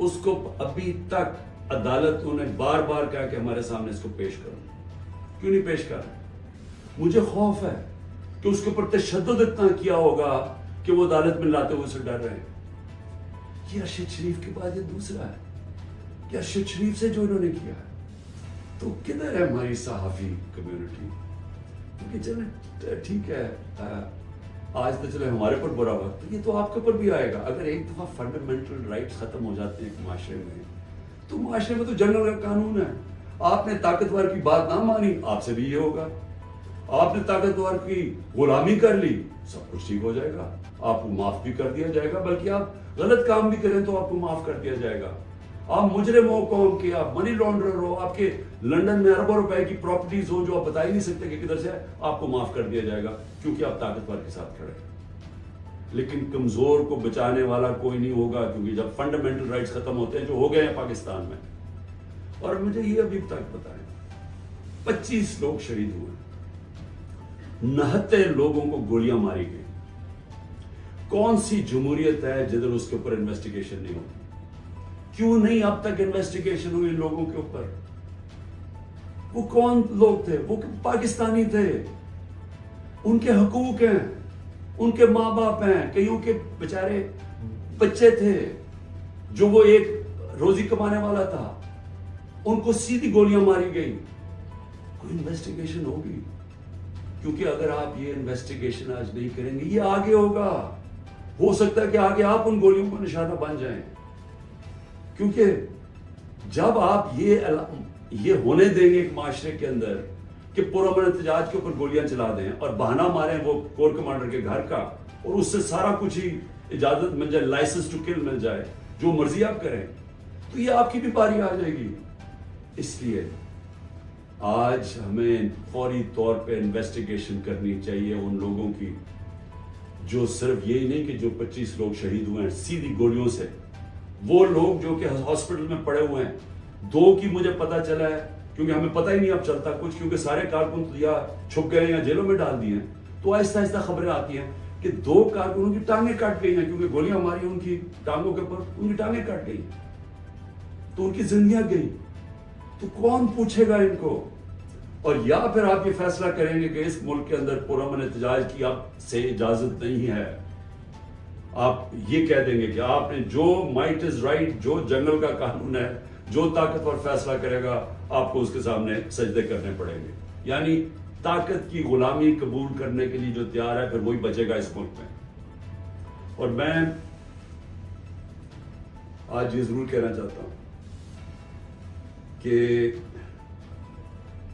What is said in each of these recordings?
اس کو ابھی تک عدالتوں نے بار بار کہا کہ ہمارے سامنے اس کو پیش کرو. کیوں نہیں پیش کر رہے؟ مجھے خوف ہے کہ اس کے اوپر تشدد اتنا کیا ہوگا کہ وہ عدالت میں لاتے ہوئے سے ڈر رہے ہیں. یہ ارشد شریف کے بعد یہ دوسرا ہے کہ ارشد شریف سے جو انہوں نے کیا ہے. تو کدھر ہے ہماری صحافی کمیونٹی؟ کیونکہ چلے ٹھیک ہے، آج تو چلے ہمارے پر برا وقت، یہ تو آپ کے اوپر بھی آئے گا. اگر ایک دفعہ فنڈامنٹل رائٹس ختم ہو جاتے ہیں ایک معاشرے میں، تو معاشرے میں تو جنگل کا قانون ہے. آپ نے طاقتور کی بات نہ مانی، آپ سے بھی یہ ہوگا. آپ نے طاقتور کی غلامی کر لی، سب کچھ ٹھیک ہو جائے گا، آپ کو معاف بھی کر دیا جائے گا، بلکہ آپ غلط کام بھی کریں تو آپ کو معاف کر دیا جائے گا. آپ مجرم ہو قوم کے، آپ منی لانڈرر ہو، آپ کے لنڈن میں اربوں روپے کی پراپرٹیز ہو جو آپ بتا ہی نہیں سکتے کہ کدھر سے ہے، آپ کو معاف کر دیا جائے گا کیونکہ آپ طاقتور کے ساتھ کھڑے. لیکن کمزور کو بچانے والا کوئی نہیں ہوگا، کیونکہ جب فنڈامنٹل رائٹس ختم ہوتے ہیں جو ہو گئے ہیں پاکستان میں. اور مجھے یہ ابھی تک بتائیں، 25 لوگ شہید ہوئے، 69 لوگوں کو گولیاں ماری گئی. کون سی جمہوریت ہے جدھر اس کے اوپر انویسٹیگیشن نہیں ہوتی؟ کیوں نہیں اب تک انویسٹیگیشن ہوئی لوگوں کے اوپر؟ وہ کون لوگ تھے؟ وہ پاکستانی تھے، ان کے حقوق ہیں، ان کے ماں باپ ہیں، کئیوں کے بیچارے بچے تھے جو وہ ایک روزی کمانے والا تھا، ان کو سیدھی گولیاں ماری گئی. کوئی انویسٹیگیشن ہوگی؟ کیونکہ اگر آپ یہ انویسٹیگیشن آج نہیں کریں گے، یہ آگے ہوگا. ہو سکتا ہے کہ آگے آپ ان گولیوں کو نشانہ بن جائیں. کیونکہ جب آپ یہ ہونے دیں گے ایک معاشرے کے اندر کہ پرامن احتجاج کے اوپر گولیاں چلا دیں اور بہانہ ماریں وہ کور کمانڈر کے گھر کا، اور اس سے سارا کچھ ہی اجازت مل جائے، لائسنس ٹو کل مل جائے، جو مرضی آپ کریں، تو یہ آپ کی بھی باری آ جائے گی. اس لیے آج ہمیں فوری طور پہ انویسٹیگیشن کرنی چاہیے ان لوگوں کی جو صرف یہی نہیں کہ جو 25 لوگ شہید ہوئے ہیں سیدھی گولیوں سے، وہ لوگ جو کہ ہاسپٹل میں پڑے ہوئے ہیں. 2 کی مجھے پتا چلا ہے، کیونکہ ہمیں پتہ ہی نہیں اب چلتا کچھ، کیونکہ سارے کارکن یا چھپ گئے یا جیلوں میں ڈال دیے ہیں. تو آہستہ آہستہ خبریں آتی ہیں کہ 2 کارکنوں کی ٹانگیں کٹ گئی ہیں، کیونکہ گولیاں ماری ان کی ٹانگوں کے اوپر، ان کی ٹانگیں کٹ گئی، تو ان کی زندگیاں گئی. تو کون پوچھے گا ان کو؟ اور یا پھر آپ یہ فیصلہ کریں گے کہ اس ملک کے اندر پرامن احتجاج کی اب سے اجازت نہیں ہے. آپ یہ کہہ دیں گے کہ آپ نے جو مائٹ از رائٹ، جو جنگل کا قانون ہے، جو طاقتور فیصلہ کرے گا آپ کو اس کے سامنے سجدے کرنے پڑیں گے. یعنی طاقت کی غلامی قبول کرنے کے لیے جو تیار ہے پھر وہی بچے گا اس ملک میں. اور میں آج یہ ضرور کہنا چاہتا ہوں کہ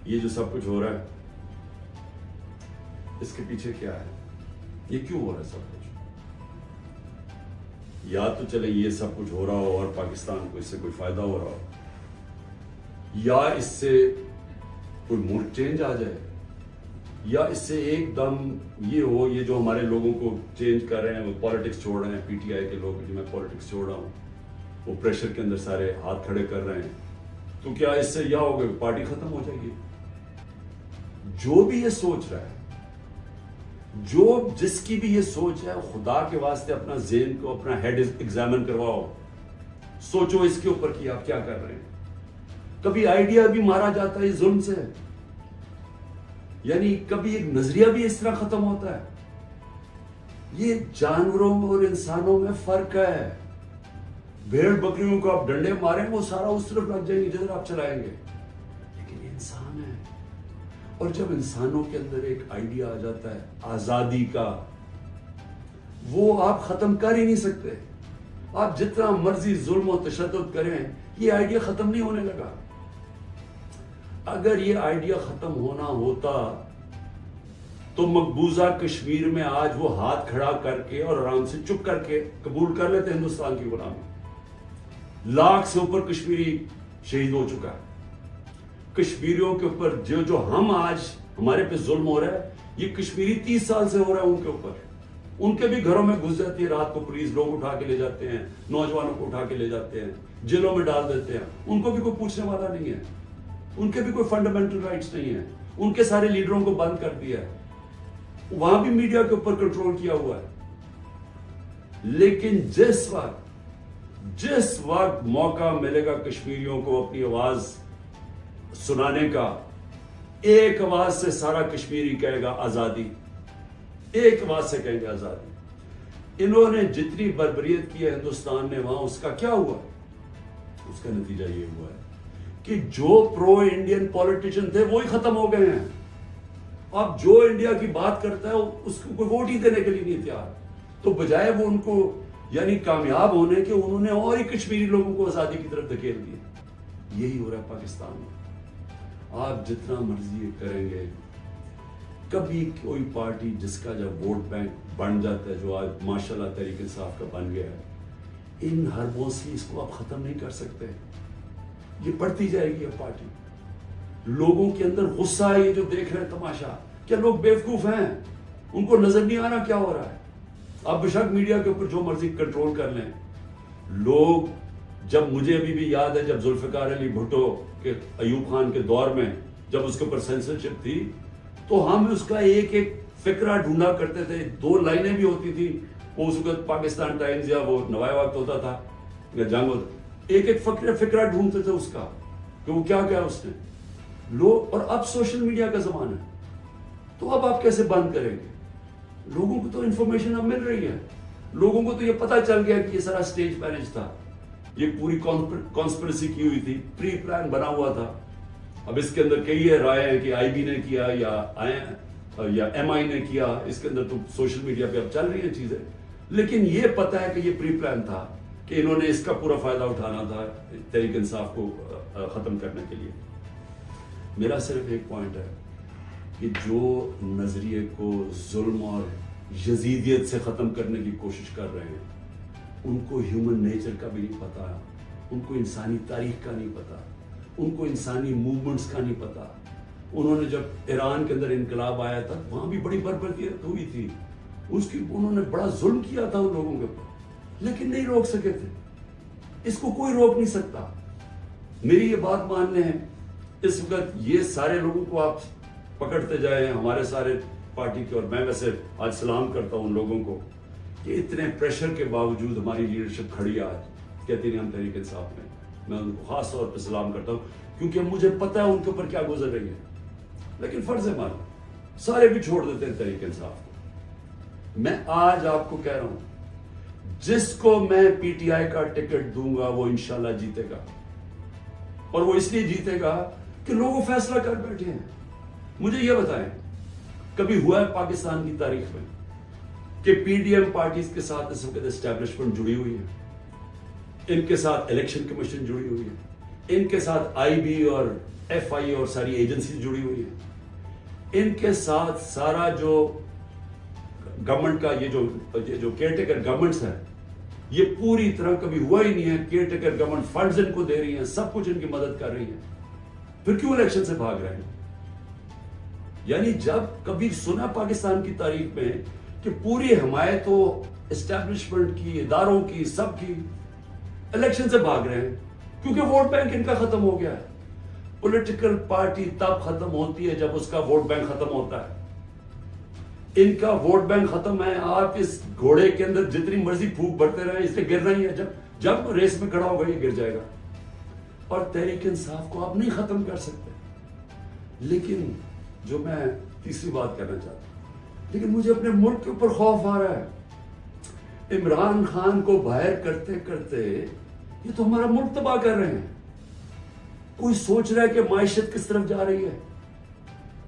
یہ جو سب کچھ ہو رہا ہے اس کے پیچھے کیا ہے؟ یہ کیوں ہو رہا ہے سب کچھ؟ یا تو چلے یہ سب کچھ ہو رہا ہو اور پاکستان کو اس سے کوئی فائدہ ہو رہا ہو، یا اس سے کوئی موڈ چینج آ جائے، یا اس سے ایک دم یہ ہو، یہ جو ہمارے لوگوں کو چینج کر رہے ہیں، وہ پالیٹکس چھوڑ رہے ہیں، پی ٹی آئی کے لوگ جو میں پالیٹکس چھوڑ رہا ہوں، وہ پریشر کے اندر سارے ہاتھ کھڑے کر رہے ہیں، تو کیا اس سے یہ ہوگا کہ پارٹی ختم ہو جائے گی؟ جو بھی یہ سوچ رہا ہے، جس کی بھی یہ سوچ ہے، خدا کے واسطے اپنا ذہن کو، اپنا ہیڈ ایگزامن کرواؤ، سوچو اس کے اوپر کہ آپ کیا کر رہے ہیں. کبھی آئیڈیا بھی مارا جاتا ہے ظلم سے، یعنی کبھی ایک نظریہ بھی اس طرح ختم ہوتا ہے. یہ جانوروں اور انسانوں میں فرق ہے. بھیڑ بکریوں کو آپ ڈنڈے ماریں وہ سارا اس طرف لگ جائیں گے جدھر آپ چلائیں گے، لیکن یہ انسان ہے. اور جب انسانوں کے اندر ایک آئیڈیا آ جاتا ہے آزادی کا، وہ آپ ختم کر ہی نہیں سکتے. آپ جتنا مرضی ظلم و تشدد کریں، یہ آئیڈیا ختم نہیں ہونے لگا. اگر یہ آئیڈیا ختم ہونا ہوتا تو مقبوضہ کشمیر میں آج وہ ہاتھ کھڑا کر کے اور آرام سے چپ کر کے قبول کر لیتے ہندوستان کی غلامی. 1 لاکھ سے اوپر کشمیری شہید ہو چکا ہے. کشمیریوں کے اوپر جو ہم آج ہمارے پہ ظلم ہو رہا ہے، یہ کشمیری 30 سال سے ہو رہا ہے ان کے اوپر. ان کے بھی گھروں میں گھس جاتی ہے رات کو پولیس، لوگ اٹھا کے لے جاتے ہیں، نوجوانوں کو اٹھا کے لے جاتے ہیں، جیلوں میں ڈال دیتے ہیں. ان کو بھی کوئی پوچھنے والا نہیں ہے، ان کے بھی کوئی فنڈامنٹل رائٹس نہیں ہے. ان کے سارے لیڈروں کو بند کر دیا ہے. وہاں بھی میڈیا کے اوپر کنٹرول کیا ہوا ہے. لیکن جس وقت جس وقت موقع ملے گا کشمیریوں کو اپنی آواز سنانے کا، ایک آواز سے سارا کشمیری کہے گا آزادی، ایک آواز سے کہیں گے آزادی۔ انہوں نے جتنی بربریت کی ہے ہندوستان نے وہاں، اس کا کیا ہوا؟ اس کا نتیجہ یہ ہوا ہے کہ جو پرو انڈین پولیٹیشین تھے وہی ختم ہو گئے ہیں۔ اب جو انڈیا کی بات کرتا ہے اس کو کوئی ووٹ ہی دینے کے لیے نہیں تیار، تو بجائے وہ ان کو یعنی کامیاب ہونے کے، انہوں نے اور ہی کشمیری لوگوں کو آزادی کی طرف دھکیل دیا۔ یہی ہو رہا ہے پاکستان میں۔ آپ جتنا مرضی یہ کریں گے، کبھی کوئی پارٹی جس کا جب ووٹ بینک بن جاتا ہے، جو آج ماشاءاللہ تحریک انصاف کا بن گیا ہے، ان حربوں سے اس کو آپ ختم نہیں کر سکتے۔ یہ بڑھتی جائے گی اب پارٹی۔ لوگوں کے اندر غصہ ہے، یہ جو دیکھ رہے ہیں تماشا، کیا لوگ بیوقوف ہیں؟ ان کو نظر نہیں آ رہا کیا ہو رہا ہے؟ آپ بشک میڈیا کے اوپر جو مرضی کنٹرول کر لیں، لوگ جب مجھے ابھی بھی یاد ہے جب ذوالفقار علی بھٹو کے ایوب خان کے دور میں جب اس کے اوپر سینسرشپ تھی، تو ہم اس کا ایک ایک فقرہ ڈھونڈا کرتے تھے، 2 لائنیں بھی ہوتی تھی، وہ اس وقت پاکستان ٹائمز یا وہ نوائے وقت ہوتا تھا یا جنگ ہوتا، ایک ایک فقرہ ڈھونڈتے تھے اس کا کہ وہ کیا کیا اس نے لوگ۔ اور اب سوشل میڈیا کا زمانہ ہے، تو اب آپ کیسے بند کریں گے؟ لوگوں کو تو انفارمیشن اب مل رہی ہے، لوگوں کو تو یہ پتا چل گیا کہ یہ سارا سٹیج مینج تھا، یہ پوری کانسپریسی کی ہوئی تھی، پری پلان بنا ہوا تھا۔ اب اس کے اندر کئی رائے ہیں کہ آئی بی نے کیا یا ایم آئی نے کیا، اس کے اندر تو سوشل میڈیا پہ اب چل رہی ہیں چیزیں، لیکن یہ پتا ہے کہ یہ پری پلان تھا کہ انہوں نے اس کا پورا فائدہ اٹھانا تھا تحریک انصاف کو ختم کرنے کے لیے۔ میرا صرف ایک پوائنٹ ہے کہ جو نظریے کو ظلم اور یزیدیت سے ختم کرنے کی کوشش کر رہے ہیں، ان کو ہیومن نیچر کا بھی نہیں پتا، ان کو انسانی تاریخ کا نہیں پتا، ان کو انسانی موومنٹس کا نہیں پتا۔ انہوں نے جب ایران کے اندر انقلاب آیا تھا، وہاں بھی بڑی بربریت ہوئی تھی، انہوں نے بڑا ظلم کیا تھا ان لوگوں کے اوپر، لیکن نہیں روک سکے تھے۔ اس کو کوئی روک نہیں سکتا۔ میری یہ بات مان لیں، اس وقت یہ سارے لوگوں کو آپ پکڑتے جائیں، ہمارے سارے پارٹی کے، اور میں ویسے آج سلام کرتا ہوں ان لوگوں کو کہ اتنے پریشر کے باوجود ہماری لیڈرشپ کھڑی ہے، آج کہتی نہیں ہم تحریک انصاف میں ان کو خاص طور پہ سلام کرتا ہوں، کیونکہ مجھے پتہ ہے ان کے اوپر کیا گزر رہی ہے۔ لیکن فرض ہے ہمارا، سارے بھی چھوڑ دیتے ہیں تحریک انصاف کو۔ میں آج آپ کو کہہ رہا ہوں، جس کو میں پی ٹی آئی کا ٹکٹ دوں گا وہ انشاءاللہ جیتے گا، اور وہ اس لیے جیتے گا کہ لوگ فیصلہ کر بیٹھے ہیں۔ مجھے یہ بتائیں، کبھی ہوا ہے پاکستان کی تاریخ میں کہ پی ڈی ایم پارٹیز کے ساتھ اس وقت اسٹیبلشمنٹ جڑی ہوئی ہے، ان کے ساتھ الیکشن کمیشن جڑی ہوئی ہے، ان کے ساتھ آئی بی اور ایف آئی اور ساری ایجنسی جڑی ہوئی ہے، ان کے ساتھ سارا جو گورنمنٹ کا یہ جو کیئر ٹیکر گورنمنٹس ہے، یہ پوری طرح کبھی ہوا ہی نہیں ہے۔ Care taker government funds in کو دے رہی ہیں، سب کچھ ان کی مدد کر رہی ہیں، پھر کیوں الیکشن سے بھاگ رہے ہیں؟ یعنی جب کبھی سنا پاکستان کی تاریخ میں کہ پوری حمایت ہو اسٹیبلشمنٹ کی، اداروں کی، سب کی، الیکشن سے بھاگ رہے ہیں کیونکہ ووٹ بینک ان کا ختم ہو گیا ہے۔ پولیٹیکل پارٹی تب ختم ہوتی ہے جب اس کا ووٹ بینک ختم ہوتا ہے۔ ان کا ووٹ بینک ختم ہے، آپ اس گھوڑے کے اندر جتنی مرضی پھونک بھرتے رہیں، اس سے گرنا ہی ہے، جب ریس میں کھڑا ہوگا یہ گر جائے گا، اور تحریک انصاف کو آپ نہیں ختم کر سکتے۔ لیکن جو میں تیسری بات کرنا چاہتا ہوں، لیکن مجھے اپنے ملک کے اوپر خوف آ رہا ہے۔ عمران خان کو باہر کرتے کرتے یہ تو ہمارا ملک تباہ کر رہے ہیں۔ کوئی سوچ رہا ہے کہ معیشت کس طرف جا رہی ہے؟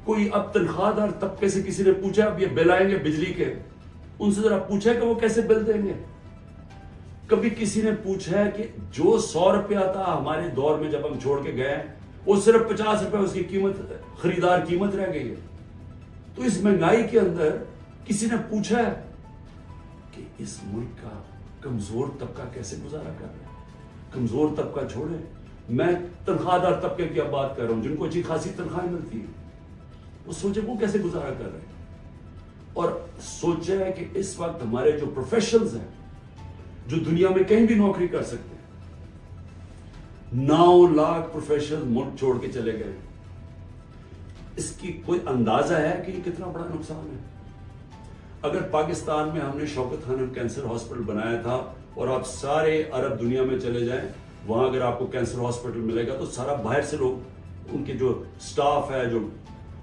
کوئی اب تنخواہ دار طبقے سے کسی نے پوچھا اب یہ بل آئیں گے بجلی کے، ان سے ذرا پوچھا کہ وہ کیسے بل دیں گے؟ کبھی کسی نے پوچھا ہے کہ جو 100 روپیہ تھا ہمارے دور میں جب ہم چھوڑ کے گئے، وہ صرف 50 روپے اس کی قیمت، خریدار قیمت رہ گئی ہے؟ تو اس مہنگائی کے اندر کسی نے پوچھا ہے کہ اس ملک کا کمزور طبقہ کیسے گزارا کر رہا ہے؟ کمزور طبقہ چھوڑے، میں تنخواہ دار طبقے کی اب بات کر رہا ہوں، جن کو اچھی خاصی تنخواہیں ملتی ہے، وہ سوچے وہ کیسے گزارا کر رہے ہیں۔ اور سوچے ہے کہ اس وقت ہمارے جو پروفیشنلز ہیں، جو دنیا میں کہیں بھی نوکری کر سکتے ہیں، 9 لاکھ پروفیشنل ملک چھوڑ کے چلے گئے۔ اس کی کوئی اندازہ ہے کہ یہ کتنا بڑا نقصان ہے؟ اگر پاکستان میں ہم نے شوکت خانم کینسر ہاسپٹل بنایا تھا اور آپ سارے عرب دنیا میں چلے جائیں, وہاں اگر آپ کو کینسر ہاسپٹل ملے گا تو سارا باہر سے لوگ, ان کے جو سٹاف ہے, جو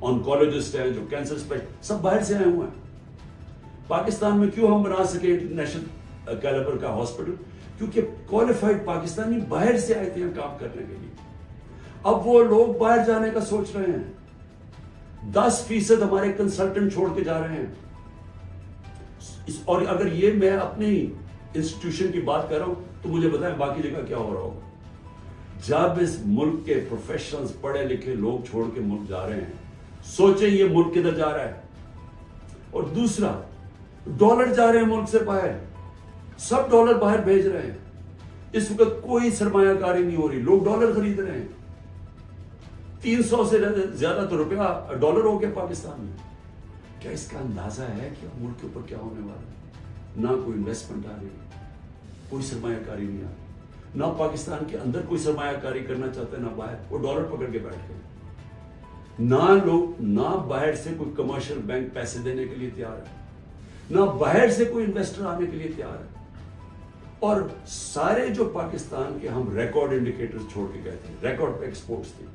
آنکولوجسٹ ہیں, جو کینسر اسپیشلسٹ, سب باہر سے آئے ہوئے ہیں. پاکستان میں کیوں ہم بنا سکے انٹرنیشنل کیلیبر کا ہاسپٹل؟ کیونکہ کوالیفائڈ پاکستانی باہر سے آئے تھے ہم کام کرنے کے لیے. اب وہ لوگ باہر جانے کا سوچ رہے ہیں. 10% ہمارے کنسلٹنٹ چھوڑ کے جا رہے ہیں. اور اگر یہ میں اپنی انسٹیٹیوشن کی بات کر رہا ہوں تو مجھے بتائیں باقی جگہ کیا ہو رہا ہوگا. جب اس ملک کے پروفیشنلز, پڑھے لکھے لوگ چھوڑ کے ملک جا رہے ہیں, سوچیں یہ ملک کدھر جا رہا ہے. اور دوسرا, ڈالر جا رہے ہیں ملک سے باہر, سب ڈالر باہر بھیج رہے ہیں. اس وقت کوئی سرمایہ کاری نہیں ہو رہی, لوگ ڈالر خرید رہے ہیں. 300 سے زیادہ تو روپیہ ڈالر ہو گیا پاکستان میں. کیا اس کا اندازہ ہے کہ ملک کے اوپر کیا ہونے والا ہے؟ نہ کوئی انویسٹمنٹ آ رہی ہے, کوئی سرمایہ کاری نہیں آ رہی, نہ پاکستان کے اندر کوئی سرمایہ کاری کرنا چاہتے نہ باہر. وہ ڈالر پکڑ کے بیٹھ گئے. نہ لوگ, نہ باہر سے کوئی کمرشل بینک پیسے دینے کے لیے تیار ہے, نہ باہر سے کوئی انویسٹر آنے کے لیے تیار ہے. اور سارے جو پاکستان کے ہم ریکارڈ انڈیکیٹرز چھوڑ کے گئے تھے, ریکارڈ پہ ایکسپورٹس تھی,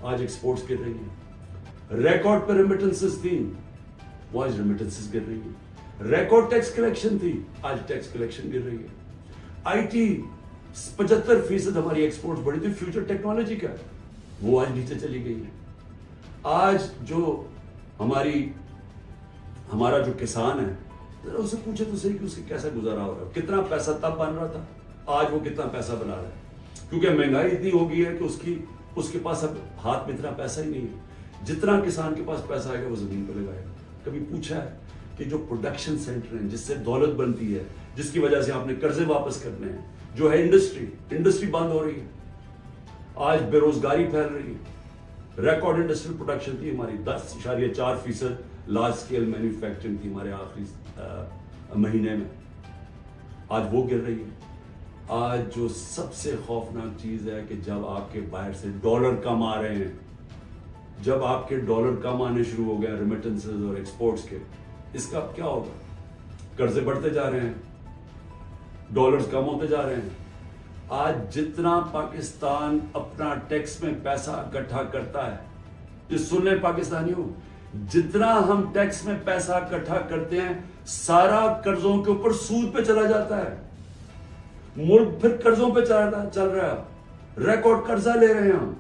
آج ایکسپورٹس گر رہی ہیں. ریکارڈ پہ ریمیٹنسز تھی, وہ آج ریمیٹنسز گر رہی ہیں. ریکارڈ ٹیکس کلیکشن تھی, آج ٹیکس کلیکشن گر رہی ہے. آئی ٹی 75% ہماری ایکسپورٹس بڑھی تھی, فیوچر ٹیکنالوجی کا, وہ آج نیچے چلی گئی ہے. آج جو ہمارا جو کسان ہے, ذرا اسے پوچھے تو صحیح کہ اس کے کیسا گزارا ہو رہا ہے, کتنا پیسہ تب بن رہا تھا, آج وہ کتنا پیسہ بنا رہا ہے. کیونکہ مہنگائی اتنی ہو گئی ہے کہ اس کے پاس اب ہاتھ میں اتنا پیسہ ہی نہیں ہے. جتنا کسان کے پاس پیسہ آئے گا وہ زمین پہ لگائے گا. کبھی پوچھا ہے کہ جو پروڈکشن سینٹر ہیں, جس سے دولت بنتی ہے, جس کی وجہ سے آپ نے قرضے واپس کرنے ہیں, جو ہے انڈسٹری بند ہو رہی ہے, آج بے روزگاری پھیل رہی ہے. ریکارڈ انڈسٹریل پروڈکشن تھی ہماری, 10.4% لارج اسکیل مینوفیکچرنگ تھی ہمارے آخری مہینے میں, آج وہ گر رہی ہے. آج جو سب سے خوفناک چیز ہے کہ جب آپ کے باہر سے ڈالر کم آ رہے ہیں, جب آپ کے ڈالر کم آنے شروع ہو گئے ریمیٹنسز اور ایکسپورٹس کے, اس کا کیا ہوگا؟ قرضے بڑھتے جا رہے ہیں, ڈالرز کم ہوتے جا رہے ہیں. آج جتنا پاکستان اپنا ٹیکس میں پیسہ اکٹھا کرتا ہے, یہ سن لیں پاکستانیوں, جتنا ہم ٹیکس میں پیسہ اکٹھا کرتے ہیں سارا قرضوں کے اوپر سود پہ چلا جاتا ہے. ملک پھر قرضوں پہ چل رہا ہے, ریکارڈ قرضہ لے رہے ہیں ہم,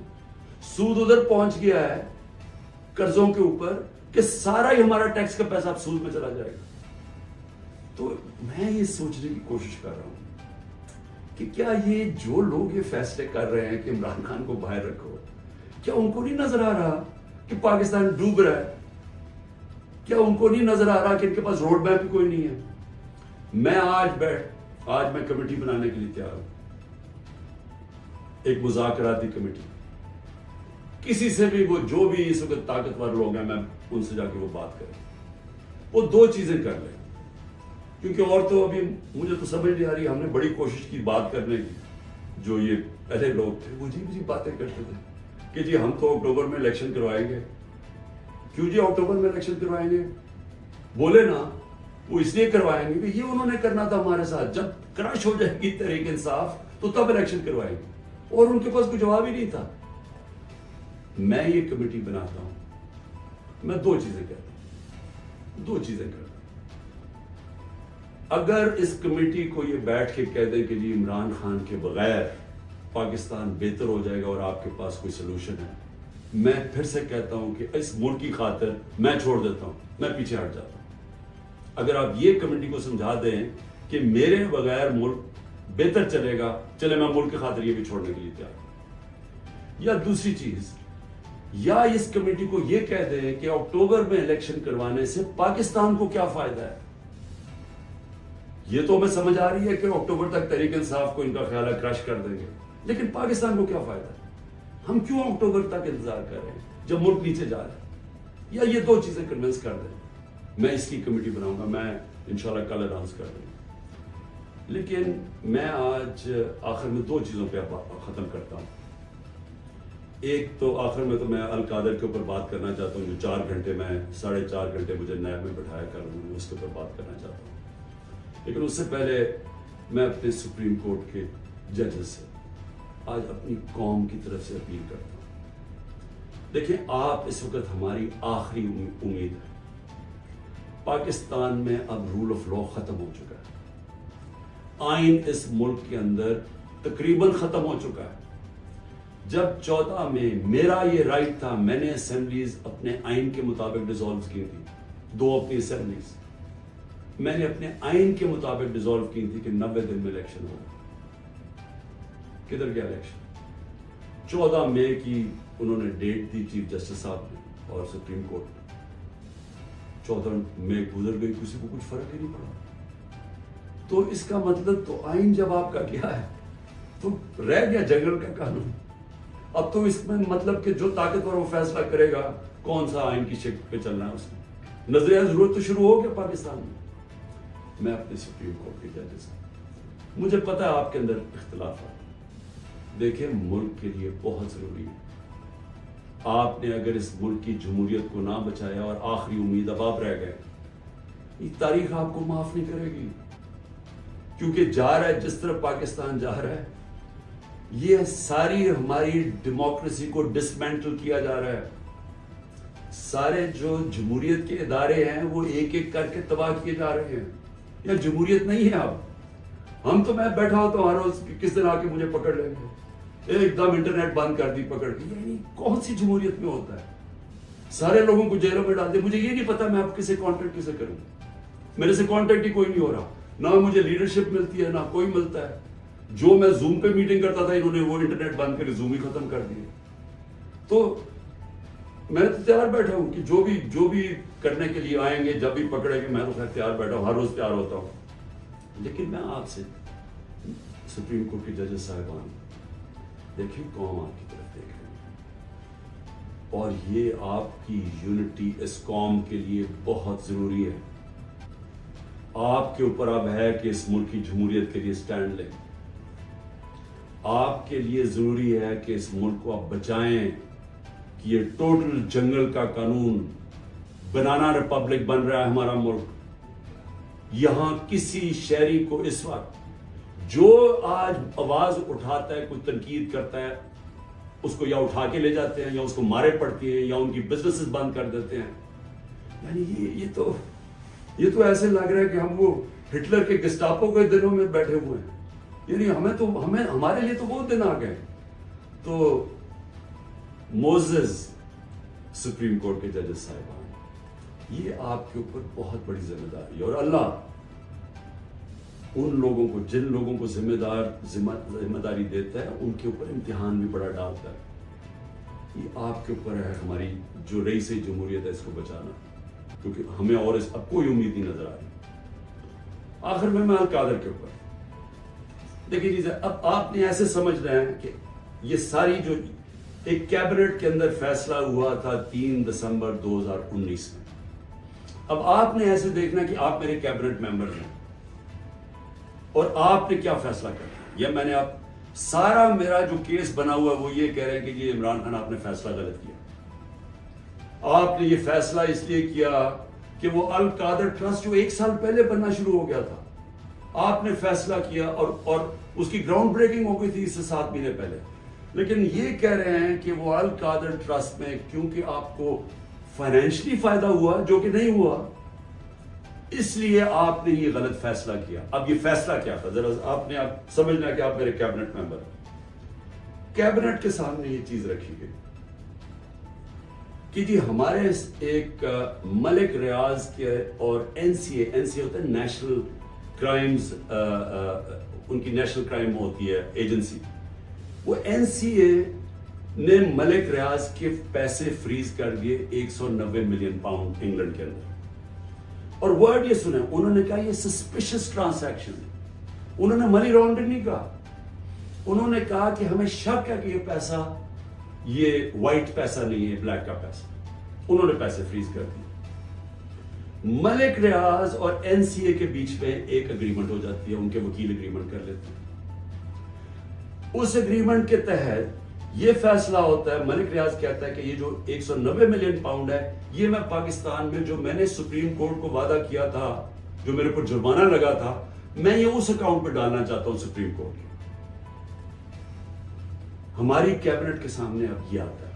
سود ادھر پہنچ گیا ہے قرضوں کے اوپر کہ سارا ہی ہمارا ٹیکس کا پیسہ اب سود میں چلا جائے گا. تو میں یہ سوچنے کی کوشش کر رہا ہوں کہ کیا یہ جو لوگ یہ فیصلے کر رہے ہیں کہ عمران خان کو باہر رکھو, کیا ان کو نہیں نظر آ رہا کہ پاکستان ڈوب رہا ہے؟ کیا ان کو نہیں نظر آ رہا کہ ان کے پاس روڈ میپ بھی کوئی نہیں ہے؟ میں آج میں کمیٹی بنانے کے لیے تیار ہوں, ایک مذاکراتی کمیٹی. کسی سے بھی, وہ جو بھی اس وقت طاقتور لوگ ہیں, میں ان سے جا کے وہ بات کریں, وہ 2 چیزیں کر لیں. کیونکہ اور تو ابھی مجھے تو سمجھ نہیں آ رہی. ہم نے بڑی کوشش کی بات کرنے کی, جو یہ پہلے لوگ تھے وہ عجیب باتیں کرتے تھے کہ جی ہم تو اکتوبر میں الیکشن کروائیں گے. کیوں جی اکتوبر میں الیکشن کروائیں گے؟ بولے نا, وہ اس لیے کروائیں گے کہ یہ انہوں نے کرنا تھا ہمارے ساتھ, جب کرش ہو جائے گی تحریک انصاف تو تب الیکشن کروائیں گے, اور ان کے پاس کوئی جواب ہی نہیں تھا. میں یہ کمیٹی بناتا ہوں, میں 2 چیزیں کہتا ہوں. اگر اس کمیٹی کو یہ بیٹھ کے کہہ دیں کہ جی عمران خان کے بغیر پاکستان بہتر ہو جائے گا اور آپ کے پاس کوئی سلوشن ہے, میں پھر سے کہتا ہوں کہ اس ملک کی خاطر میں چھوڑ دیتا ہوں, میں پیچھے ہٹ جاتا ہوں. اگر آپ یہ کمیٹی کو سمجھا دیں کہ میرے بغیر ملک بہتر چلے گا, چلے میں ملک کی خاطر یہ بھی چھوڑنے کے لیے تیار ہوں. یا دوسری چیز, یا اس کمیٹی کو یہ کہہ دیں کہ اکتوبر میں الیکشن کروانے سے پاکستان کو کیا فائدہ ہے. یہ تو ہمیں سمجھ آ رہی ہے کہ اکتوبر تک تحریک انصاف کو ان کا خیال ہے کرش کر دیں گے, لیکن پاکستان کو کیا فائدہ ہے؟ ہم کیوں اکتوبر تک انتظار کر رہے ہیں جب ملک نیچے جا رہا ہے؟ یا یہ 2 چیزیں کنونس کر دیں. میں اس کی کمیٹی بناؤں گا, میں انشاءاللہ کل اناؤنس کر دوں گا. لیکن میں آج آخر میں 2 چیزوں پہ ختم کرتا ہوں. ایک تو آخر میں تو میں القادر کے اوپر بات کرنا چاہتا ہوں, جو 4 گھنٹے میں 4.5 گھنٹے مجھے نیب میں بٹھایا کر رہا ہوں, اس کے اوپر بات کرنا چاہتا ہوں. لیکن اس سے پہلے میں اپنے سپریم کورٹ کے ججز سے آج اپنی قوم کی طرف سے اپیل کرتا ہوں، دیکھیں آپ اس وقت ہماری آخری امید ہے۔ پاکستان میں اب رول آف لا ختم ہو چکا ہے، آئین اس ملک کے اندر تقریباً ختم ہو چکا ہے۔ جب 14 میں میرا یہ رائٹ تھا، میں نے اسمبلیز اپنے آئین کے مطابق ڈیزالو کی تھی، 2 اپنی اسمبلیز میں نے اپنے آئین کے مطابق ڈیزالو کی تھی کہ 90 دن میں الیکشن ہوگا۔ کدھر گیا الیکشن؟ 14 مئی کی انہوں نے ڈیٹ دی چیف جسٹس صاحب نے اور سپریم کورٹ نے، 14 مئی گزر گئی، کسی کو کچھ فرق ہی نہیں پڑا۔ تو اس کا مطلب تو آئین جب آپ کا کیا ہے تو رہ گیا جنگل کا قانون۔ اب تو اس میں مطلب کہ جو طاقتور وہ فیصلہ کرے گا کون سا آئین کی شکل پہ چلنا ہے، اس میں نظریہ ضرورت تو شروع ہو گیا پاکستان میں۔ میں اپنے سپریم کورٹ کے ججز سے، مجھے پتا ہے آپ کے اندر اختلافات، دیکھیں ملک کے لیے بہت ضروری ہے۔ آپ نے اگر اس ملک کی جمہوریت کو نہ بچایا اور آخری امید اب آپ رہ گئے، یہ تاریخ آپ کو معاف نہیں کرے گی، کیونکہ جا رہا ہے جس طرح پاکستان جا رہا ہے، یہ ساری ہماری ڈیموکریسی کو ڈسمینٹل کیا جا رہا ہے۔ سارے جو جمہوریت کے ادارے ہیں وہ ایک ایک کر کے تباہ کیے جا رہے ہیں۔ یہ جمہوریت نہیں ہے اب۔ ہم تو میں بیٹھا ہوتا ہوں ہر روز کس دن آ کے مجھے پکڑ لیں گے، ایک دم انٹرنیٹ بند کر دی پکڑ کے، یعنی کون سی جمہوریت میں ہوتا ہے؟ سارے لوگوں کو جیلوں میں ڈال دے، مجھے یہ نہیں پتا میں اب کسے کانٹیکٹ کسے کروں، میرے سے کانٹیکٹ ہی کوئی نہیں ہو رہا، نہ مجھے لیڈرشپ ملتی ہے نہ کوئی ملتا ہے۔ جو میں زوم پہ میٹنگ کرتا تھا انہوں نے وہ انٹرنیٹ بند کر زوم ہی ختم کر دیے۔ تو میں تو تیار بیٹھا ہوں کہ جو بھی کرنے کے لیے آئیں گے، جب بھی پکڑے گے، میں تو خیر تیار بیٹھا ہوں، ہر روز تیار ہوتا ہوں۔ لیکن میں آپ سے سپریم کورٹ کے ججز صاحبان، دیکھیں قوم آپ کی طرف دیکھ رہی ہے اور یہ آپ کی یونٹی اس قوم کے لیے بہت ضروری ہے۔ آپ کے اوپر اب ہے کہ اس ملک کی جمہوریت کے لیے سٹینڈ لیں۔ آپ کے لیے ضروری ہے کہ اس ملک کو آپ بچائیں کہ یہ ٹوٹل جنگل کا قانون، بنانا ریپبلک بن رہا ہے ہمارا ملک۔ یہاں کسی شہری کو اس وقت جو آج آواز اٹھاتا ہے، کوئی تنقید کرتا ہے، اس کو یا اٹھا کے لے جاتے ہیں یا اس کو مارے پڑتی ہیں یا ان کی بزنسز بند کر دیتے ہیں۔ یعنی یہ تو ایسے لگ رہا ہے کہ ہم وہ ہٹلر کے گسٹاپو کے دنوں میں بیٹھے ہوئے ہیں۔ یعنی ہمارے لیے تو وہ دن آ گئے۔ تو موزز سپریم کورٹ کے ججز صاحبان، یہ آپ کے اوپر بہت بڑی ذمہ داری ہے، اور اللہ ان لوگوں کو، جن لوگوں کو ذمہ داری دیتا ہے، ان کے اوپر امتحان بھی بڑا ڈالتا ہے۔ یہ آپ کے اوپر ہے، ہماری جو رئیس جمہوریت ہے اس کو بچانا، کیونکہ ہمیں اور اس اب کوئی امید ہی نظر آ رہی۔ آخر میں القادر کے اوپر دیکھیے چیزیں، اب آپ نے ایسے سمجھ رہے ہیں کہ یہ ساری جو ایک کیبنٹ کے اندر فیصلہ ہوا تھا 3 دسمبر 2019 میں، اب آپ نے ایسے دیکھنا کہ آپ میرے کیبنٹ ممبر ہیں اور آپ نے کیا فیصلہ کرنا ہے۔ یا میں نے اب سارا میرا جو کیس بنا ہوا ہے وہ یہ کہہ رہے ہیں کہ یہ عمران خان آپ نے فیصلہ غلط کیا۔ آپ نے یہ فیصلہ اس لیے کیا کہ وہ القادر ٹرسٹ جو 1 سال پہلے بننا شروع ہو گیا تھا، آپ نے فیصلہ کیا اور اس کی گراؤنڈ بریکنگ ہو گئی تھی اس سے 7 مہینے پہلے، لیکن یہ کہہ رہے ہیں کہ وہ القادر ٹرسٹ میں کیونکہ آپ کو فائنینشلی فائدہ ہوا جو کہ نہیں ہوا، اس لیے آپ نے یہ غلط فیصلہ کیا۔ اب یہ فیصلہ کیا تھا ذرا آپ نے سمجھنا کہ آپ میرے کیبنٹ ممبر ہیں۔ کیبنٹ کے سامنے یہ چیز رکھی گئی کہ جی ہمارے ایک ملک ریاض کے اور این سی اے ہوتا ہے نیشنل کرائمز، ان کی نیشنل کرائم ہوتی ہے ایجنسی، وہ این سی اے نے ملک ریاض کے پیسے فریز کر دیے 190 ملین پاؤنڈ انگلینڈ کے اندر، اور ورڈ یہ سنا انہوں نے کہا یہ سسپیشس ٹرانزیکشن ہے۔ انہوں نے منی لانڈرنگ نہیں کہا، انہوں نے کہا کہ ہمیں شک ہے کہ یہ پیسہ یہ وائٹ پیسہ نہیں ہے، بلیک کا پیسہ۔ انہوں نے پیسے فریز کر دیے۔ ملک ریاض اور این سی اے کے بیچ میں ایک اگریمنٹ ہو جاتی ہے، ان کے وکیل اگریمنٹ کر لیتے ہیں۔ اس اگریمنٹ کے تحت یہ فیصلہ ہوتا ہے، ملک ریاض کہتا ہے کہ یہ جو 190 ملین پاؤنڈ ہے، یہ میں پاکستان میں جو میں نے سپریم کورٹ کو وعدہ کیا تھا، جو میرے پر جرمانہ لگا تھا، میں یہ اس اکاؤنٹ پہ ڈالنا چاہتا ہوں سپریم کورٹ کے. ہماری کیبنٹ کے سامنے اب یہ آتا ہے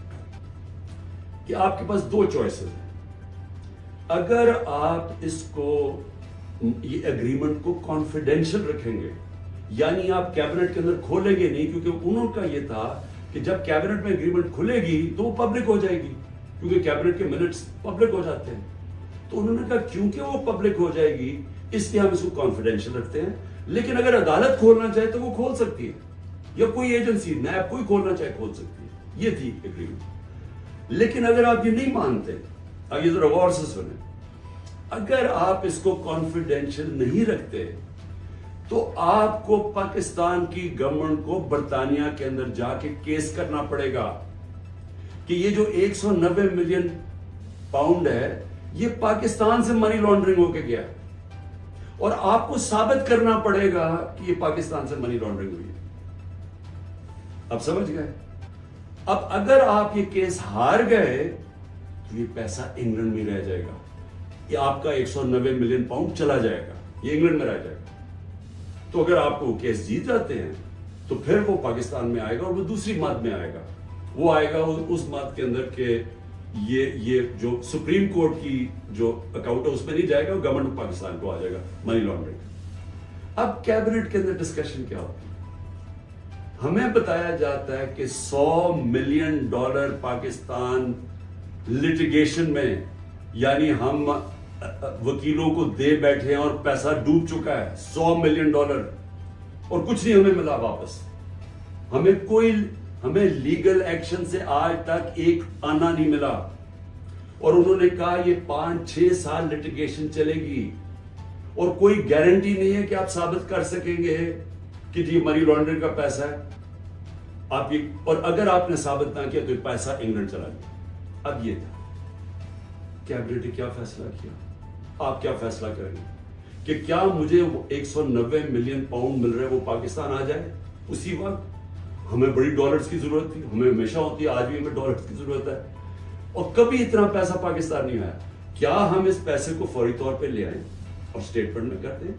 کہ آپ کے پاس دو چوائسز ہیں. اگر آپ اس کو یہ اگریمنٹ کو کانفیڈینشل رکھیں گے, یعنی آپ کیبنٹ کے اندر کھولیں گے نہیں, کیونکہ انہوں کا یہ تھا کہ جب کیبنٹ میں اگریمنٹ کھلے گی تو وہ پبلک ہو جائے گی, کیونکہ کیبنٹ کے منٹس پبلک ہو جاتے ہیں. تو انہوں نے کہا کیونکہ وہ پبلک ہو جائے گی اس لیے ہم اس کو کانفیڈینشل رکھتے ہیں, لیکن اگر عدالت کھولنا چاہے تو وہ کھول سکتی ہے, یا کوئی ایجنسی نیب کوئی کھولنا چاہے کھول سکتی ہے. یہ تھی اگریمنٹ. لیکن اگر آپ یہ نہیں مانتے, آگے ذرا غور سے سنیں, اگر آپ اس کو کانفیڈینشل نہیں رکھتے تو آپ کو پاکستان کی گورنمنٹ کو برطانیہ کے اندر جا کے کیس کرنا پڑے گا کہ یہ جو 190 ملین پاؤنڈ ہے یہ پاکستان سے منی لانڈرنگ ہو کے گیا, اور آپ کو ثابت کرنا پڑے گا کہ یہ پاکستان سے منی لانڈرنگ ہوئی ہے. اب سمجھ گئے؟ اب اگر آپ یہ کیس ہار گئے تو یہ پیسہ انگلینڈ میں رہ جائے گا, یہ آپ کا 190 ملین پاؤنڈ چلا جائے گا, یہ انگلینڈ میں رہ جائے گا. تو اگر آپ کو کیس جیت جاتے ہیں تو پھر وہ پاکستان میں آئے گا, اور وہ دوسری مد میں آئے گا. وہ آئے گا اس مد کے اندر کہ یہ جو سپریم کورٹ کی جو اکاؤنٹ ہے اس میں نہیں جائے گا, وہ گورنمنٹ پاکستان کو آ جائے گا منی لانڈرنگ. اب کیبنٹ کے اندر ڈسکشن کیا ہوتی ہے؟ ہمیں بتایا جاتا ہے کہ $100 ملین پاکستان لٹیگیشن میں, یعنی ہم وکیلوں کو دے بیٹھے ہیں اور پیسہ ڈوب چکا ہے $100 ملین, اور کچھ نہیں ہمیں ملا واپس. ہمیں لیگل ایکشن سے آج تک ایک آنا نہیں ملا, اور انہوں نے کہا یہ 5-6 سال لٹیگیشن چلے گی, اور کوئی گارنٹی نہیں ہے کہ آپ ثابت کر سکیں گے کہ جی منی لانڈرنگ کا پیسہ ہے آپ یہ, اور اگر آپ نے ثابت نہ کیا تو یہ پیسہ انگلینڈ چلا گیا. اب یہ تھا کیبنٹ نے کیا فیصلہ کیا, آپ کیا فیصلہ کریں گے کہ کیا مجھے 190 ملین پاؤنڈ مل رہے وہ پاکستان آ جائے اسی وقت؟ ہمیں بڑی ڈالرز کی ضرورت تھی, ہمیں ہمیشہ ہوتی ہے, آج بھی ہمیں ڈالرز کی ضرورت ہے, اور کبھی اتنا پیسہ پاکستان نہیں آیا. کیا ہم اس پیسے کو فوری طور پہ لے آئیں اور اسٹیٹمنٹ میں کر دیں,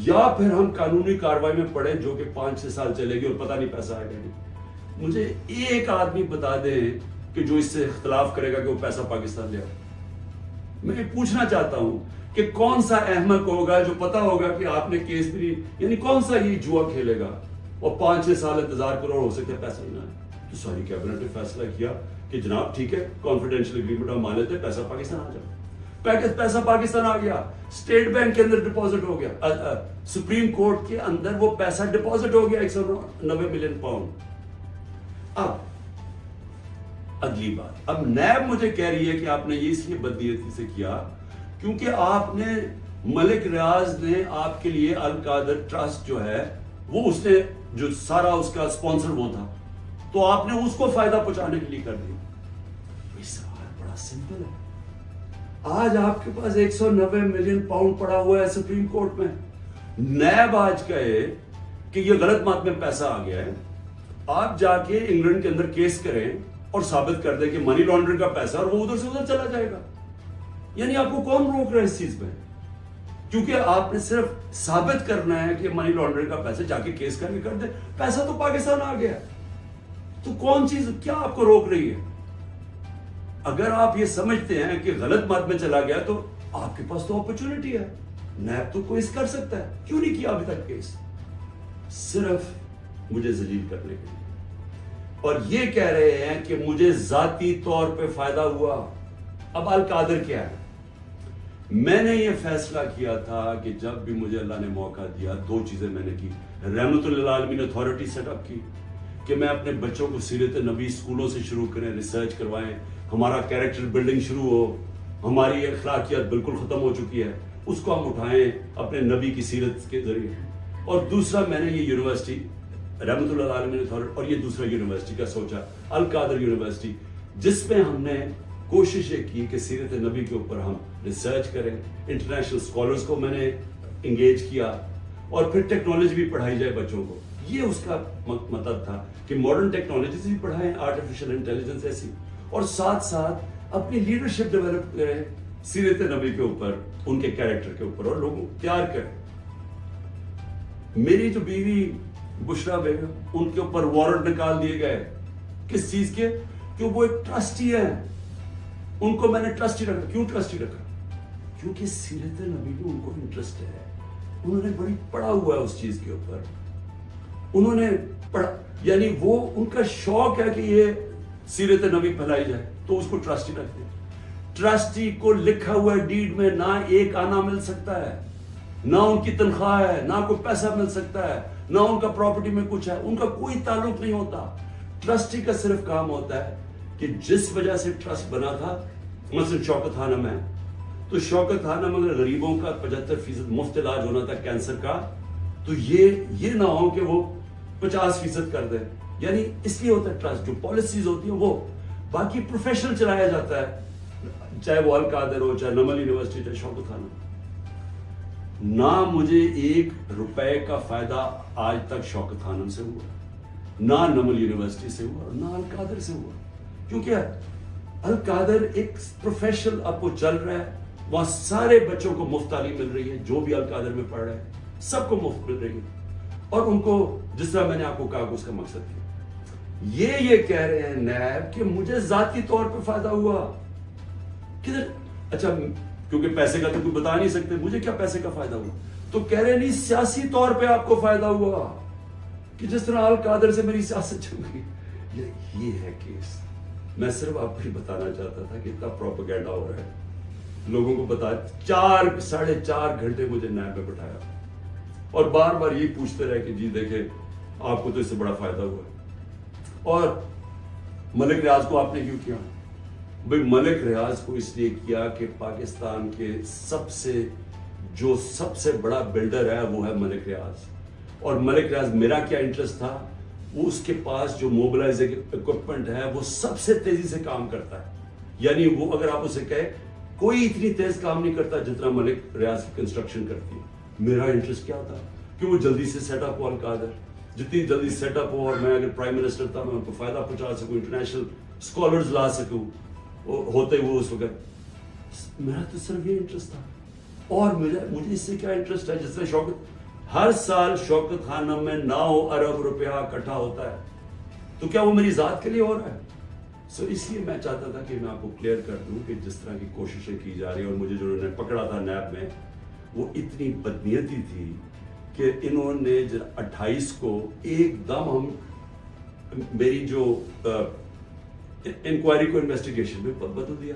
یا پھر ہم قانونی کارروائی میں پڑیں جو کہ 5-6 سال چلے گی اور پتہ نہیں پیسہ آئے گا نہیں؟ مجھے ایک آدمی بتا دیں کہ جو اس سے اختلاف کرے گا کہ وہ پیسہ پاکستان لے آئے. میں پوچھنا چاہتا ہوں کہ کون سا احمق ہوگا جو پتا ہوگا کہ آپ نے کیس بھی نہیں, یعنی کون سا یہ جوا کھیلے گا اور 5-6 سال انتظار کرو اور ہو سکتا ہے پیسہ ہی نہ آئے. تو ساری کیبنٹ نے فیصلہ کیا کہ جناب ٹھیک ہے, کانفیڈینشیل اگریمنٹ ہم مان لیتے ہیں, پیسہ پاکستان آ جائے. پیسہ پاکستان آ گیا, اسٹیٹ بینک کے اندر ڈپازٹ ہو گیا, سپریم کورٹ کے اندر وہ پیسہ ڈپازٹ ہو گیا 190 ملین پاؤنڈ. اب اگلی بات, اب نیب مجھے کہہ رہی ہے کہ آپ نے یہ اس لیے بدنیتی سے کیا کیونکہ آپ نے ملک ریاض نے آپ کے لیے القادر ٹرسٹ جو ہے وہ اس نے جو سارا اس کا اسپانسر وہ تھا, تو آپ نے اس کو فائدہ پہنچانے کے لیے کر دیا. یہ سوال بڑا سمپل ہے. آج آپ کے پاس 190 ملین پاؤنڈ پڑا ہوا ہے سپریم کورٹ میں, نیب آج کہے کہ یہ غلط مات میں پیسہ آ گیا ہے, آپ جا کے انگلینڈ کے اندر کیس کریں اور ثابت کر دیں کہ منی لانڈرنگ کا پیسہ, اور وہ ادھر سے ادھر چلا جائے گا. یعنی آپ کو کون روک رہا ہے اس چیز میں؟ کیونکہ آپ نے صرف ثابت کرنا ہے کہ منی لانڈرنگ کا پیسہ, جا کے کیس کر کے کر دیں, پیسہ تو پاکستان آ گیا. تو کون چیز کیا آپ کو روک رہی ہے؟ اگر آپ یہ سمجھتے ہیں کہ غلط مت میں چلا گیا تو آپ کے پاس تو اپرچونٹی ہے, نیب تو کوئی کر سکتا ہے, کیوں نہیں کیا ابھی تک کیس؟ صرف مجھے ذلیل کرنے کے لیے, اور یہ کہہ رہے ہیں کہ مجھے ذاتی طور پہ فائدہ ہوا. اب القادر کیا ہے؟ میں نے یہ فیصلہ کیا تھا کہ جب بھی مجھے اللہ نے موقع دیا, دو چیزیں میں نے کی. رحمت للعالمین اتھارٹی سیٹ اپ کی کہ میں اپنے بچوں کو سیرت نبی اسکولوں سے شروع کریں, ریسرچ کروائیں, ہمارا کیریکٹر بلڈنگ شروع ہو, ہماری اخلاقیات بالکل ختم ہو چکی ہے, اس کو ہم اٹھائیں اپنے نبی کی سیرت کے ذریعے. اور دوسرا میں نے یہ یونیورسٹی رحمت اللہ عالمین اتھارٹی, اور یہ دوسرا یونیورسٹی کا سوچا, القادر یونیورسٹی, جس میں ہم نے کوشش یہ کی کہ سیرت نبی کے اوپر ہم ریسرچ کریں. انٹرنیشنل اسکالرز کو میں نے انگیج کیا, اور پھر ٹیکنالوجی بھی پڑھائی جائے بچوں کو. یہ اس کا مطلب تھا کہ ماڈرن ٹیکنالوجیز بھی پڑھائیں, آرٹیفیشل انٹیلیجنس ایسی, اور ساتھ ساتھ اپنی لیڈرشپ ڈیولپ کریں سیرت نبی کے اوپر, ان کے کیریکٹر کے اوپر, اور لوگوں تیار کریں. میری جو بیوی بشرا بیگم، ان کے اوپر وارنٹ نکال دیے گئے. کس چیز کے؟ کہ وہ ایک ٹرسٹی ہے. ان کو میں نے ٹرسٹی رکھا. کیوں ٹرسٹی رکھا؟ کیونکہ سیرت نبی میں ان کو انٹرسٹ ہے. انہوں نے بڑی پڑھا ہوا ہے اس چیز کے اوپر. انہوں نے پڑھا، یعنی وہ ان کا شوق ہے کہ یہ سیرت نبی پھیلائی جائے، تو اس کو ٹرسٹی رکھتے ہیں. ٹرسٹی کو لکھا ہوا ڈیڈ میں نہ ایک آنا مل سکتا ہے، نہ ان کی تنخواہ ہے، نہ کوئی پیسہ مل سکتا ہے، نہ ان کا پراپرٹی میں کچھ ہے. ان کا کوئی تعلق نہیں ہوتا. ٹرسٹی کا صرف کام ہوتا ہے کہ جس وجہ سے ٹرسٹ بنا تھا، مثلا شوکت خانم ہے، تو شوکت خانم اگر غریبوں کا 75% مفت علاج ہونا تھا کینسر کا، تو یہ نہ ہو کہ وہ 50% کر دے. یعنی اس لیے ہوتا ہے ٹرسٹ. جو پالیسیز ہوتی ہیں وہ باقی پروفیشنل چلایا جاتا ہے، چاہے وہ القادر ہو، چاہے نمل یونیورسٹی، چاہے شوکت خانم. نہ مجھے 1 روپے کا فائدہ آج تک شوکت خانم سے ہوا، نہ نمل یونیورسٹی سے ہوا، نہ القادر سے ہوا. کیونکہ القادر ایک پروفیشنل اب وہ چل رہا ہے، وہاں سارے بچوں کو مفت تعلیم مل رہی ہے، جو بھی القادر میں پڑھ رہے ہیں سب کو مفت مل رہی ہے. اور ان کو جس طرح میں نے آپ کو کہا کہ اس کا مقصد تھا، یہ کہہ رہے ہیں نیب کہ مجھے ذاتی طور پہ فائدہ ہوا. کدھر؟ اچھا کیونکہ پیسے کا تو کوئی بتا نہیں سکتے، مجھے کیا پیسے کا فائدہ ہوا؟ تو کہہ رہے نہیں، سیاسی طور پہ آپ کو فائدہ ہوا کہ جس طرح القادر سے میری سیاست چل گئی. یہ ہے کیس. میں صرف آپ کو بتانا چاہتا تھا کہ اتنا پروپیگنڈا ہو رہا ہے، لوگوں کو بتا. 4.5 گھنٹے مجھے نیب میں بٹھایا اور بار بار یہی پوچھتے رہے کہ جی دیکھیں آپ کو تو اس سے بڑا فائدہ ہوا ہے. اور ملک ریاض کو آپ نے کیوں کیا؟ بھئی ملک ریاض کو اس لیے کیا کہ پاکستان کے سب سے بڑا بلڈر ہے وہ ہے ملک ریاض. اور ملک ریاض میرا کیا انٹرسٹ تھا؟ وہ اس کے پاس جو موبلائزنگ اکوپمنٹ ہے وہ سب سے تیزی سے کام کرتا ہے. یعنی وہ اگر آپ اسے کہے کوئی اتنی تیز کام نہیں کرتا جتنا ملک ریاض کی کنسٹرکشن کرتی ہے. میرا انٹرسٹ کیا تھا کہ وہ جلدی سے سیٹ اپ ہو القادر، جتنی جلدی سیٹ اپ ہو، اور میں اگر پرائم منسٹر تھا میں ان کو فائدہ پہنچا سکوں، انٹرنیشنل اسکالرز لا سکوں ہوتے وہ اس وقت. میرا تو صرف یہ انٹرسٹ تھا. اور مجھے اس سے کیا انٹرسٹ ہے؟ جس طرح ہر سال شوکت خانم میں 9 ارب روپیہ اکٹھا ہوتا ہے، تو کیا وہ میری ذات کے لیے ہو رہا ہے؟ اس لیے میں چاہتا تھا کہ میں آپ کو کلیئر کر دوں کہ جس طرح کی کوششیں کی جا رہی ہیں، اور مجھے جو انہوں نے پکڑا تھا نیب میں وہ اتنی بدنیتی تھی کہ انہوں نے 28 کو ایک دم میری جو انکوائری کو انویسٹیگیشن میں بدل دیا.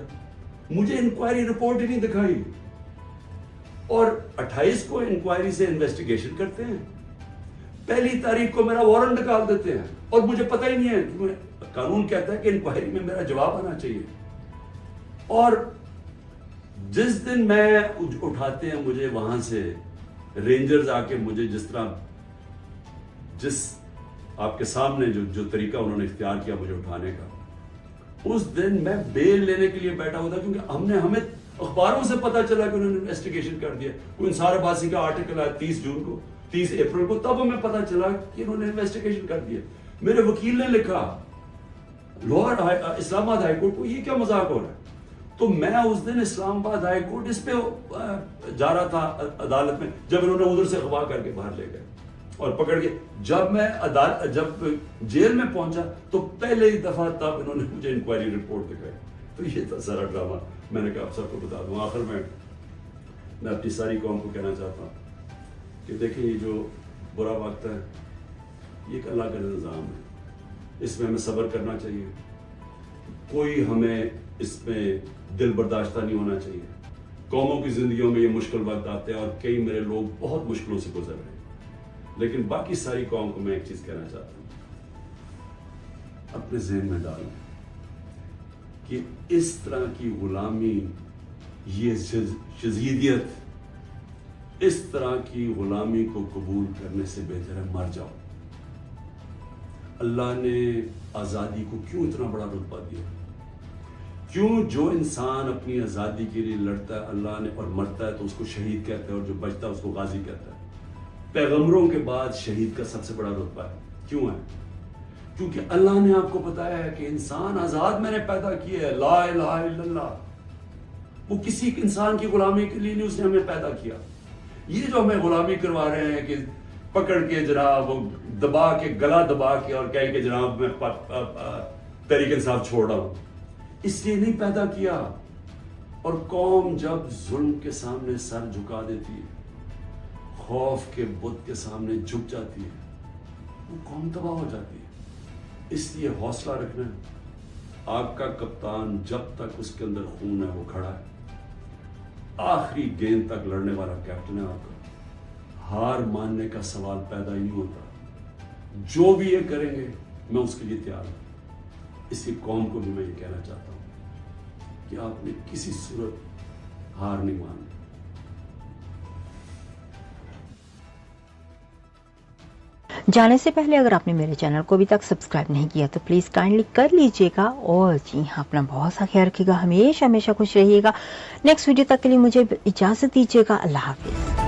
مجھے انکوائری رپورٹ ہی نہیں دکھائی، اور 28 کو انکوائری سے انویسٹیگیشن کرتے ہیں، 1 تاریخ کو میرا وارنٹ نکال دیتے ہیں، اور مجھے پتہ ہی نہیں ہے. قانون کہتا ہے کہ انکوائری میں میرا جواب آنا چاہیے. اور جس دن میں اٹھاتے ہیں مجھے وہاں سے رینجرز آ کے مجھے جس آپ کے سامنے جو طریقہ انہوں نے اختیار کیا مجھے اٹھانے کا، اس دن میں بیل لینے کے لیے بیٹھا ہوا تھا، کیونکہ ہمیں اخباروں سے پتا چلا کہ انہوں نے انویسٹیگیشن کر دیا. کوئی انصار عباسی کا آرٹیکل آیا 30 اپریل کو، تب ہمیں پتا چلا کہ انہوں نے انویسٹیگیشن کر دیا. میرے وکیل نے لکھا لاہور اسلام آباد ہائی کورٹ کو، یہ کیا مذاق ہو رہا ہے؟ تو میں اس دن اسلام آباد ہائی کورٹ اس پہ جا رہا تھا عدالت میں، جب انہوں نے ادھر سے اغوا کر کے باہر لے گئے اور پکڑ کے. جب میں جب جیل میں پہنچا تو پہلے ہی دفعہ تب انہوں نے مجھے انکوائری رپورٹ دکھائی. تو یہ تھا سارا ڈرامہ. میں نے کہا آپ سب کو بتا دوں. آخر میں اپنی ساری قوم کو کہنا چاہتا ہوں کہ دیکھیں یہ جو برا وقت ہے یہ ایک اللہ کا نظام ہے، اس میں ہمیں صبر کرنا چاہیے. کوئی ہمیں اس میں دل برداشتہ نہیں ہونا چاہیے. قوموں کی زندگیوں میں یہ مشکل وقت آتے ہیں اور کئی میرے لوگ بہت مشکلوں سے گزر رہے ہیں، لیکن باقی ساری قوم کو میں ایک چیز کہنا چاہتا ہوں، اپنے ذہن میں ڈالیں کہ اس طرح کی غلامی، یہ شذیدیت، اس طرح کی غلامی کو قبول کرنے سے بہتر ہے مر جاؤ. اللہ نے آزادی کو کیوں اتنا بڑا رتبہ دیا؟ کیوں جو انسان اپنی آزادی کے لیے لڑتا ہے اللہ نے اور مرتا ہے تو اس کو شہید کہتا ہے، اور جو بچتا ہے اس کو غازی کہتا ہے. پیغمبروں کے بعد شہید کا سب سے بڑا رتبہ ہے. کیوں ہے؟ کیونکہ اللہ نے آپ کو بتایا ہے کہ انسان آزاد میں نے پیدا کیا ہے، لا الہ الا اللہ. وہ کسی انسان کی غلامی کے لیے نہیں، اس نے ہمیں پیدا کیا. یہ جو ہمیں غلامی کروا رہے ہیں کہ پکڑ کے جناب وہ دبا کے گلا دبا کے اور کہیں کہ جناب میں تحریک انصاف چھوڑ رہا ہوں. اس لیے نہیں پیدا کیا. اور قوم جب ظلم کے سامنے سر جھکا دیتی ہے, خوف کے بت کے سامنے جھک جاتی ہے, وہ قوم تباہ ہو جاتی ہے. اس لیے حوصلہ رکھنا ہے. آپ کا کپتان جب تک اس کے اندر خون ہے وہ کھڑا ہے, آخری گیند تک لڑنے والا کیپٹن ہے آپ کا. ہار ماننے کا سوال پیدا ہی نہیں ہوتا. جو بھی یہ کریں گے میں اس کے لیے تیار ہوں. اسی قوم کو بھی میں یہ کہنا چاہتا ہوں کہ آپ نے کسی صورت ہار نہیں مانی. جانے سے پہلے اگر آپ نے میرے چینل کو ابھی تک سبسکرائب نہیں کیا تو پلیز کائنڈلی کر لیجئے گا. اور جی ہاں, اپنا بہت سا خیال رکھیے گا, ہمیشہ خوش رہیے گا. نیکسٹ ویڈیو تک کے لیے مجھے اجازت دیجیے گا. اللہ حافظ.